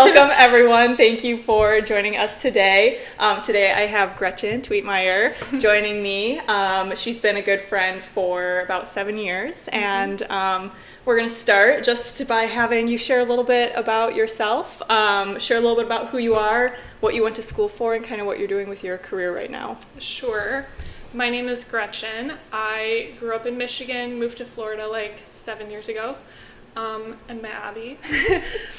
Welcome, everyone. Thank you for joining us today. Today I have Gretchen Tweetmeyer joining me. She's been a good friend for about 7 years, and we're going to start just by having you share a little bit about yourself, share a little bit about who you are, what you went to school for, and kind of what you're doing with your career right now. Sure. My name is Gretchen. I grew up in Michigan, moved to Florida like 7 years ago. And met Abby.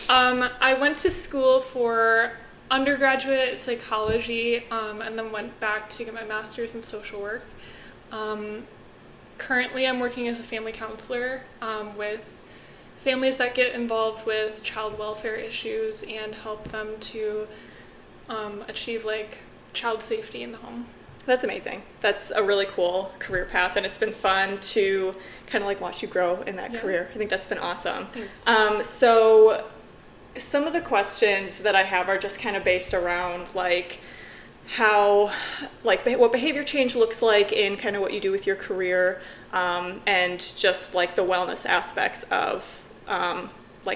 I went to school for undergraduate psychology, and then went back to get my master's in social work. Currently, I'm working as a family counselor with families that get involved with child welfare issues and help them to achieve child safety in the home. That's amazing. That's a really cool career path, and it's been fun to kind of watch you grow in that career. I think that's been awesome. Thanks. So some of the questions that I have are just kind of based around how what behavior change looks like in kind of what you do with your career, and just the wellness aspects of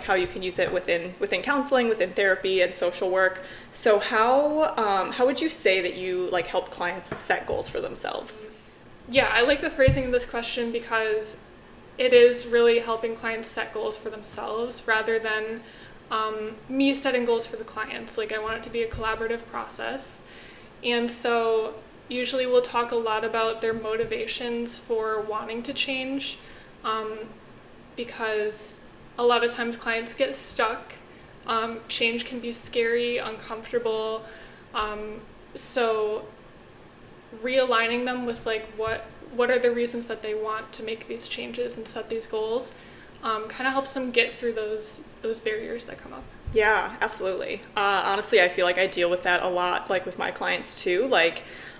how you can use it within counseling, within therapy, and social work. So how would you say that you help clients set goals for themselves? Yeah, I like the phrasing of this question because it is really helping clients set goals for themselves rather than me setting goals for the clients. I want it to be a collaborative process. And so usually we'll talk a lot about their motivations for wanting to change, because a lot of times clients get stuck. Change can be scary, uncomfortable. So realigning them with what are the reasons that they want to make these changes and set these goals kind of helps them get through those barriers that come up. Yeah, absolutely. Honestly, I feel like I deal with that a lot, with my clients too.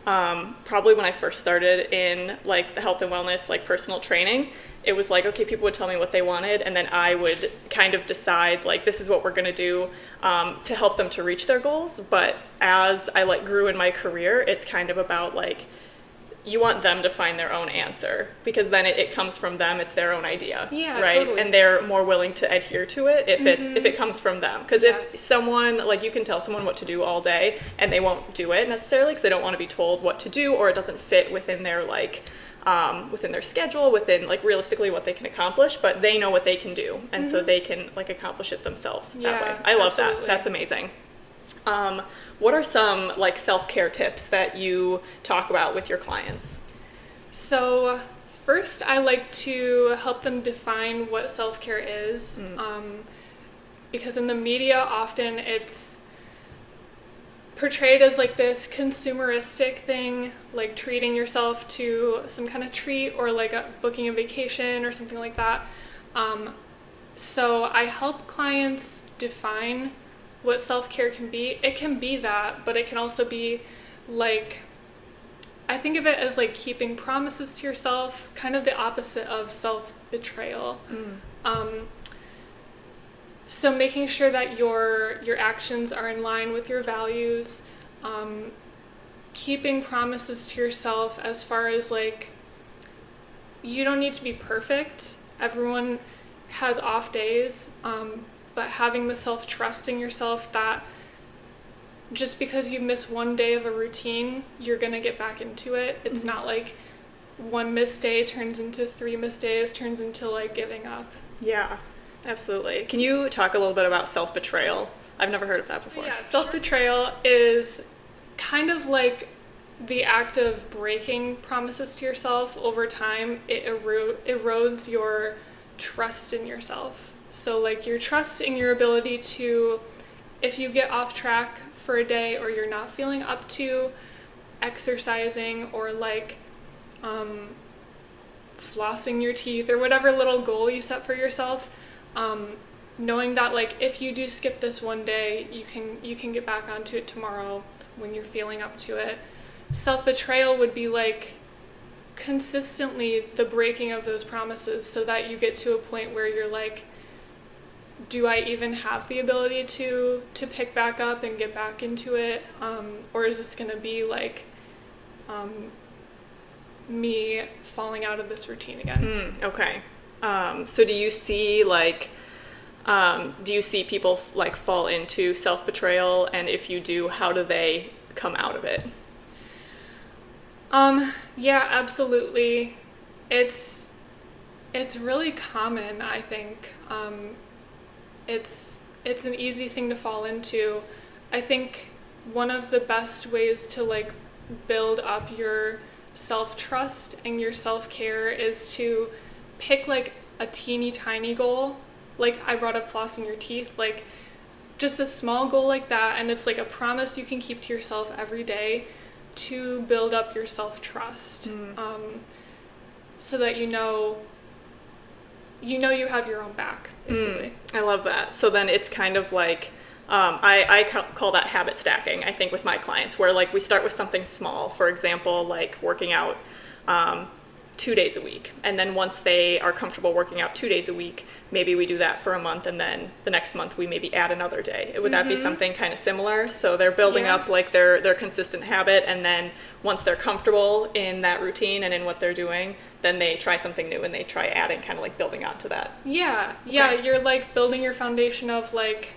Probably when I first started in the health and wellness, personal training, it was okay, people would tell me what they wanted, and then I would kind of decide this is what we're going to do to help them to reach their goals. But as I grew in my career, it's kind of about you want them to find their own answer, because then it comes from them. It's their own idea, yeah, right? Totally. And they're more willing to adhere to it if it comes from them. Because if someone you can tell someone what to do all day and they won't do it necessarily because they don't want to be told what to do, or it doesn't fit within their within their schedule, within realistically what they can accomplish, but they know what they can do, and so they can accomplish it themselves that way. I love that. That's amazing. What are some self-care tips that you talk about with your clients? So first, I like to help them define what self-care is, because in the media often it's portrayed as this consumeristic thing, treating yourself to some kind of treat, or booking a vacation or something like that. So I help clients define what self-care can be. It can be that, but it can also be I think of it as keeping promises to yourself, kind of the opposite of self-betrayal. So making sure that your actions are in line with your values, keeping promises to yourself as far as you don't need to be perfect. Everyone has off days, but having the self-trust in yourself that just because you miss one day of a routine, you're going to get back into it. It's not one missed day turns into 3 missed days, turns into giving up. Yeah, absolutely. Can you talk a little bit about self-betrayal? I've never heard of that before. Yeah, self-betrayal is kind of the act of breaking promises to yourself over time. It erodes your trust in yourself. So your trust in your ability to, if you get off track for a day, or you're not feeling up to exercising, or flossing your teeth, or whatever little goal you set for yourself, knowing that if you do skip this one day, you can get back onto it tomorrow when you're feeling up to it. Self-betrayal would be consistently the breaking of those promises, so that you get to a point where you're do I even have the ability to pick back up and get back into it? Or is this going to be me falling out of this routine again? Okay. So do you see Do you see people like fall into self-betrayal? And if you do, how do they come out of it? Yeah, absolutely. It's really common, I think. It's an easy thing to fall into. I think one of the best ways to like build up your self-trust and your self-care is to pick like a teeny tiny goal. Like I brought up flossing your teeth, like just a small goal like that, and it's like a promise you can keep to yourself every day to build up your self-trust. So that you know you have your own back, basically. I love that. So then it's kind of like, I call that habit stacking, I think, with my clients, where like we start with something small, for example, like working out 2 days a week. And then once they are comfortable working out 2 days a week, maybe we do that for a month, and then the next month we maybe add another day. Would that be something kind of similar? So they're building up like their consistent habit, and then once they're comfortable in that routine and in what they're doing, then they try something new and they try adding, kind of like building onto that. Yeah, you're like building your foundation of like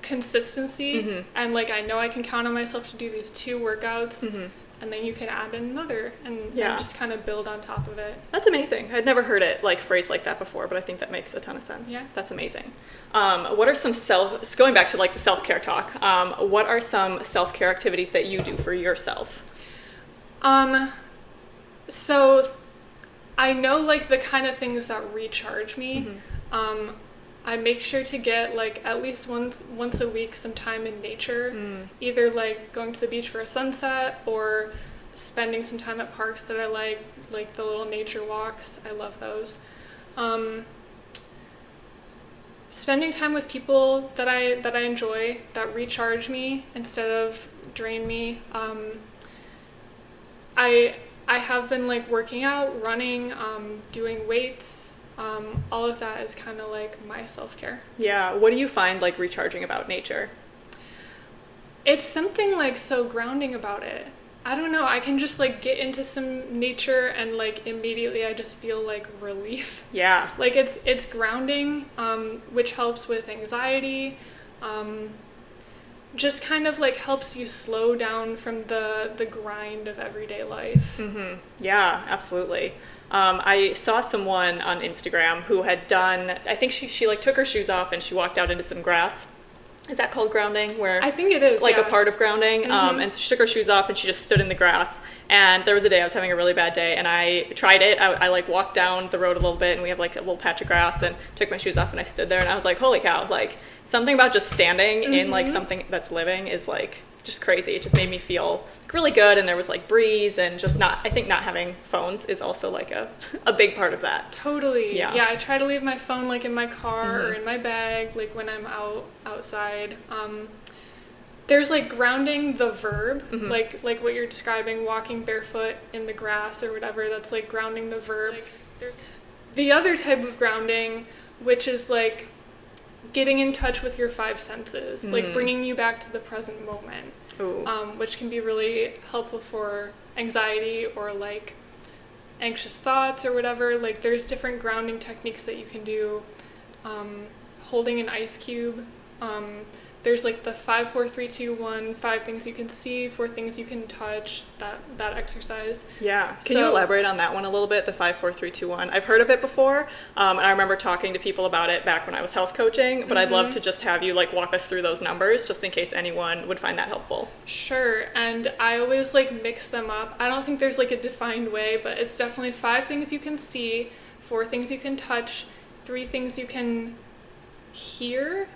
consistency, and like I know I can count on myself to do these 2 workouts, and then you can add another and just kind of build on top of it. That's amazing. I'd never heard it like phrased like that before, but I think that makes a ton of sense. Yeah. That's amazing. What are some going back to like the self-care talk, what are some self-care activities that you do for yourself? So I know like the kind of things that recharge me. I make sure to get like at least once a week some time in nature, either like going to the beach for a sunset or spending some time at parks that I like the little nature walks. I love those. Spending time with people that I enjoy, that recharge me instead of drain me. I have been like working out, running, doing weights. All of that is kind of like my self-care. Yeah. What do you find like recharging about nature? It's something like so grounding about it. I don't know. I can just like get into some nature and like immediately I just feel like relief. Yeah. Like it's grounding, which helps with anxiety. Just kind of like helps you slow down from the grind of everyday life. Yeah, absolutely. I saw someone on Instagram who had done, I think she like took her shoes off and she walked out into some grass. Is that called grounding? Where I think it is, like a part of grounding. And she took her shoes off and she just stood in the grass. And there was a day I was having a really bad day and I tried it. I like walked down the road a little bit and we have like a little patch of grass, and took my shoes off and I stood there and I was like, holy cow, like something about just standing in like something that's living is like just crazy. It just made me feel really good, and there was like breeze, and just I think not having phones is also like a big part of that. Totally. Yeah, I try to leave my phone like in my car or in my bag, like when I'm outside. There's like grounding the verb, like what you're describing, walking barefoot in the grass or whatever, that's like grounding the verb. Like, there's the other type of grounding, which is like getting in touch with your 5 senses, like bringing you back to the present moment, which can be really helpful for anxiety or like anxious thoughts or whatever. Like there's different grounding techniques that you can do. Holding an ice cube. There's like the 5, 4, 3, 2, 1, 5 things you can see, 4 things you can touch, that exercise. Yeah. Can you elaborate on that one a little bit, the 5, 4, 3, 2, 1? I've heard of it before, and I remember talking to people about it back when I was health coaching, but I'd love to just have you like walk us through those numbers just in case anyone would find that helpful. Sure. And I always like mix them up. I don't think there's like a defined way, but it's definitely 5 things you can see, 4 things you can touch, 3 things you can hear,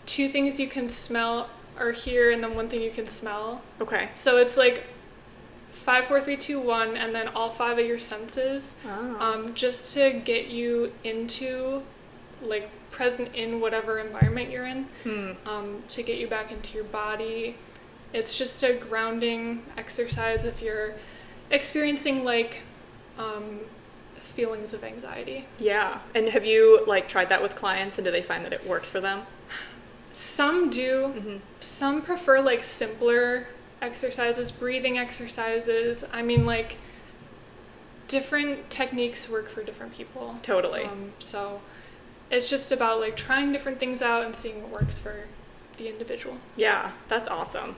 2 things you can smell or hear, and then 1 thing you can smell. Okay. So it's like 5, 4, 3, 2, 1, and then all 5 of your senses, just to get you into like present in whatever environment you're in, to get you back into your body. It's just a grounding exercise if you're experiencing like feelings of anxiety. Yeah. And have you like tried that with clients, and do they find that it works for them? Some do. Some prefer like simpler exercises, breathing exercises. I mean, like different techniques work for different people. Totally. So it's just about like trying different things out and seeing what works for the individual. Yeah, that's awesome.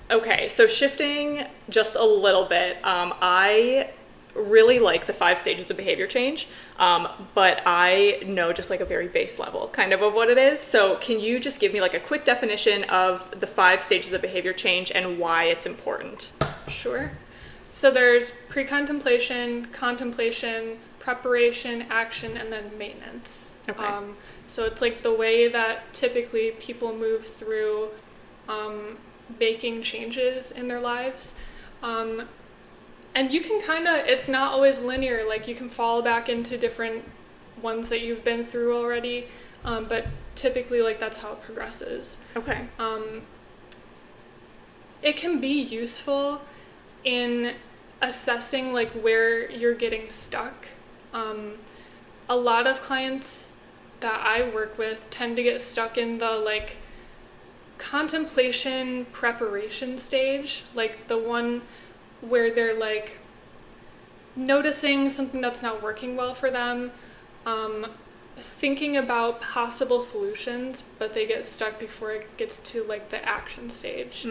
Okay, so shifting just a little bit, I really like the 5 stages of behavior change, but I know just like a very base level kind of what it is. So can you just give me like a quick definition of the 5 stages of behavior change and why it's important? Sure. So there's pre-contemplation, contemplation, preparation, action, and then maintenance. Okay. So it's like the way that typically people move through making changes in their lives. And you can kind of, it's not always linear, like you can fall back into different ones that you've been through already, but typically like that's how it progresses. Okay. It can be useful in assessing like where you're getting stuck. A lot of clients that I work with tend to get stuck in the like contemplation preparation stage, like the one where they're like noticing something that's not working well for them, thinking about possible solutions, but they get stuck before it gets to like the action stage.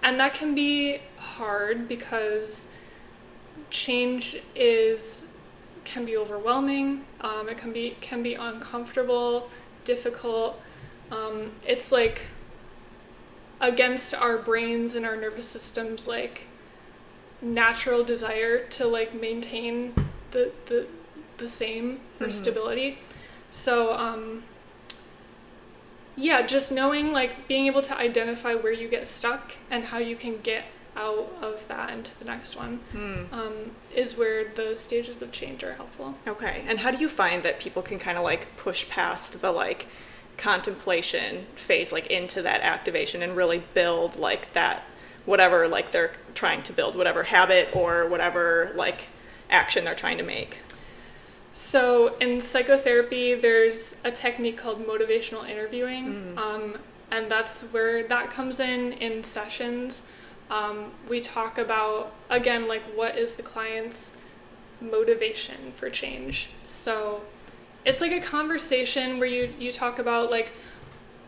And that can be hard because change can be overwhelming. It can be uncomfortable, difficult. It's like against our brains and our nervous systems like natural desire to like maintain the same or stability. So yeah, just knowing like being able to identify where you get stuck and how you can get out of that into the next one is where the stages of change are helpful. Okay. And how do you find that people can kind of like push past the like contemplation phase like into that activation and really build like that whatever like they're trying to build, whatever habit or whatever like action they're trying to make? So in psychotherapy, there's a technique called motivational interviewing, and that's where that comes in sessions. We talk about, again, like what is the client's motivation for change. So it's like a conversation where you talk about like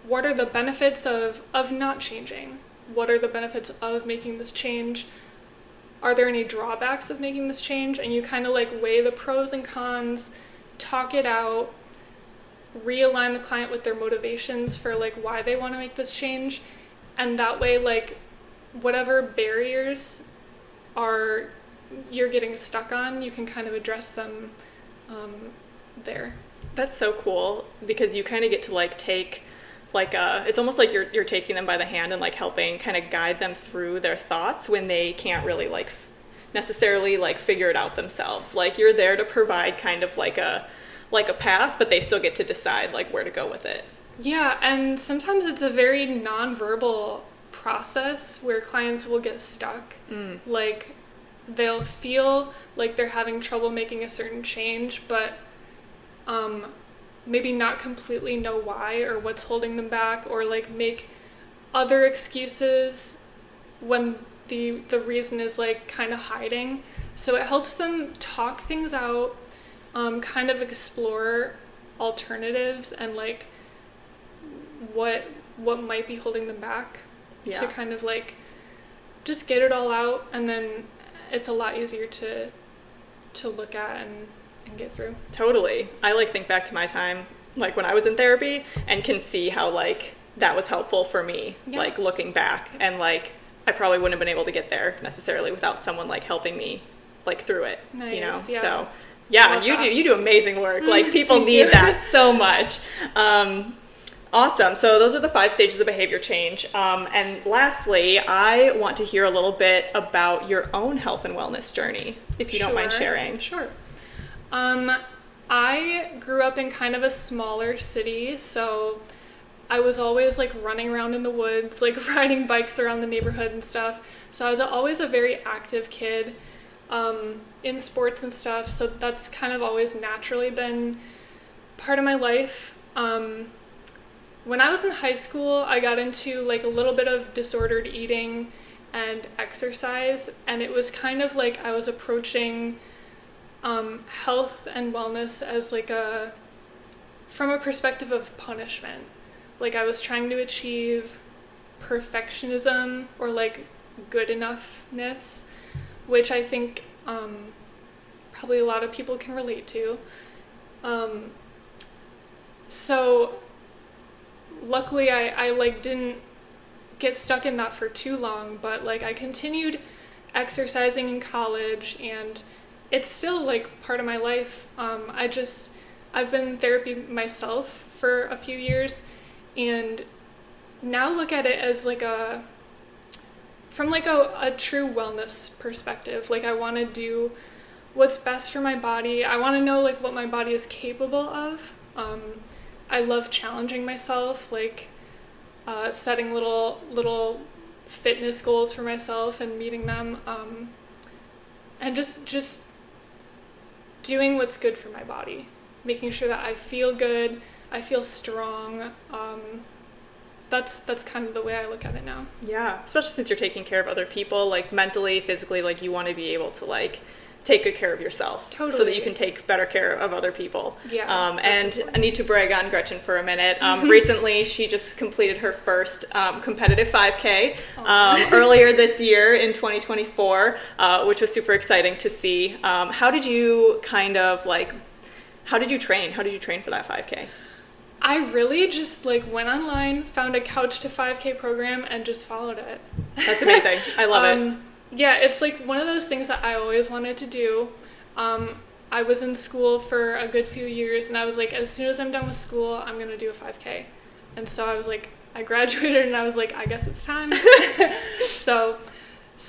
what are the benefits of not changing? What are the benefits of making this change? Are there any drawbacks of making this change? And you kind of like weigh the pros and cons, talk it out, realign the client with their motivations for like why they want to make this change. And that way, like whatever barriers you're getting stuck on, you can kind of address them there. That's so cool because you kind of get to like take like it's almost like you're taking them by the hand and like helping kind of guide them through their thoughts when they can't really like necessarily like figure it out themselves. Like you're there to provide kind of like a path, but they still get to decide like where to go with it. Yeah, and sometimes it's a very nonverbal process where clients will get stuck. Like they'll feel like they're having trouble making a certain change, but maybe not completely know why or what's holding them back, or like make other excuses when the reason is like kind of hiding. So it helps them talk things out, kind of explore alternatives and like what might be holding them back to kind of like just get it all out, and then it's a lot easier to look at and get through. Totally. I like think back to my time like when I was in therapy and can see how like that was helpful for me, like looking back, and like I probably wouldn't have been able to get there necessarily without someone like helping me like through it. Nice. You know? Yeah. So yeah, you do amazing work. Like people need that so much. Awesome. So those are the 5 stages of behavior change. And lastly, I want to hear a little bit about your own health and wellness journey, if you don't mind sharing. Sure. I grew up in kind of a smaller city, so I was always like running around in the woods, like riding bikes around the neighborhood and stuff. So I was always a very active kid, in sports and stuff. So that's kind of always naturally been part of my life. When I was in high school, I got into like a little bit of disordered eating and exercise, and it was kind of like I was approaching health and wellness as like from a perspective of punishment. Like I was trying to achieve perfectionism or like good enoughness, which I think probably a lot of people can relate to. So luckily I like didn't get stuck in that for too long, but like I continued exercising in college, and it's still like part of my life. I've been in therapy myself for a few years, and now look at it as like from like a true wellness perspective. Like I want to do what's best for my body. I want to know like what my body is capable of. I love challenging myself, like setting little fitness goals for myself and meeting them, and just doing what's good for my body, making sure that I feel good, I feel strong. That's kind of the way I look at it now. Yeah, especially since you're taking care of other people, like mentally, physically, like you want to be able to like take good care of yourself. Totally. So that you can take better care of other people. Yeah. And I need to brag on Gretchen for a minute. Recently, she just completed her first competitive 5K earlier this year in 2024, which was super exciting to see. How did you train? How did you train for that 5K? I really just like went online, found a Couch to 5K program, and just followed it. That's amazing. I love it. Yeah, it's like one of those things that I always wanted to do. I was in school for a good few years, and I was like, as soon as I'm done with school, I'm going to do a 5K. And so I was like, I graduated, and I was like, I guess it's time. So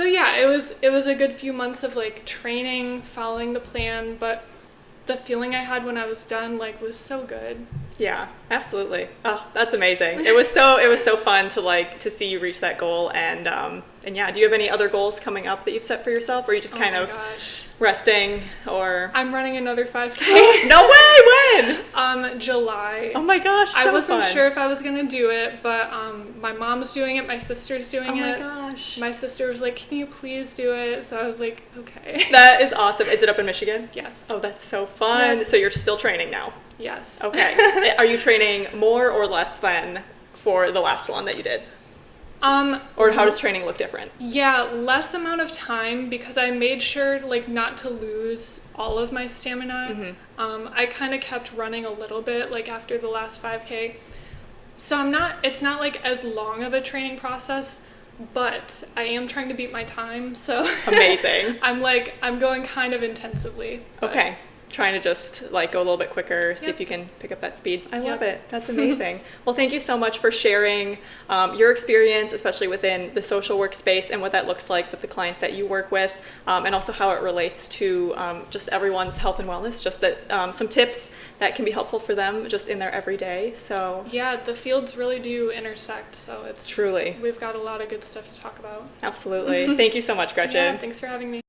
yeah, it was a good few months of like training, following the plan, but the feeling I had when I was done like was so good. Yeah, absolutely. Oh, that's amazing. It was so fun to see you reach that goal. And yeah, do you have any other goals coming up that you've set for yourself, or are you just kind of resting? Or I'm running another 5K. No way! When? July. Oh my gosh, so I wasn't fun. sure if I was gonna do it, but my mom's doing it, my sister's doing it. Oh my gosh. My sister was like, "Can you please do it?" So I was like, "Okay." That is awesome. Is it up in Michigan? Yes. Oh, that's so fun. Yep. So you're still training now? Yes. Okay. Are you training more or less than for the last one that you did? Or how does training look different? Yeah, less amount of time, because I made sure like not to lose all of my stamina. I kind of kept running a little bit like after the last 5K. So it's not like as long of a training process, but I am trying to beat my time. So amazing. I'm going kind of intensively. Okay. Trying to just like go a little bit quicker, see if you can pick up that speed. I love it. That's amazing. Well, thank you so much for sharing your experience, especially within the social work space, and what that looks like with the clients that you work with, and also how it relates to just everyone's health and wellness, just that some tips that can be helpful for them just in their everyday. So yeah, the fields really do intersect, so it's truly, we've got a lot of good stuff to talk about. Absolutely. Thank you so much, Gretchen. Yeah, thanks for having me.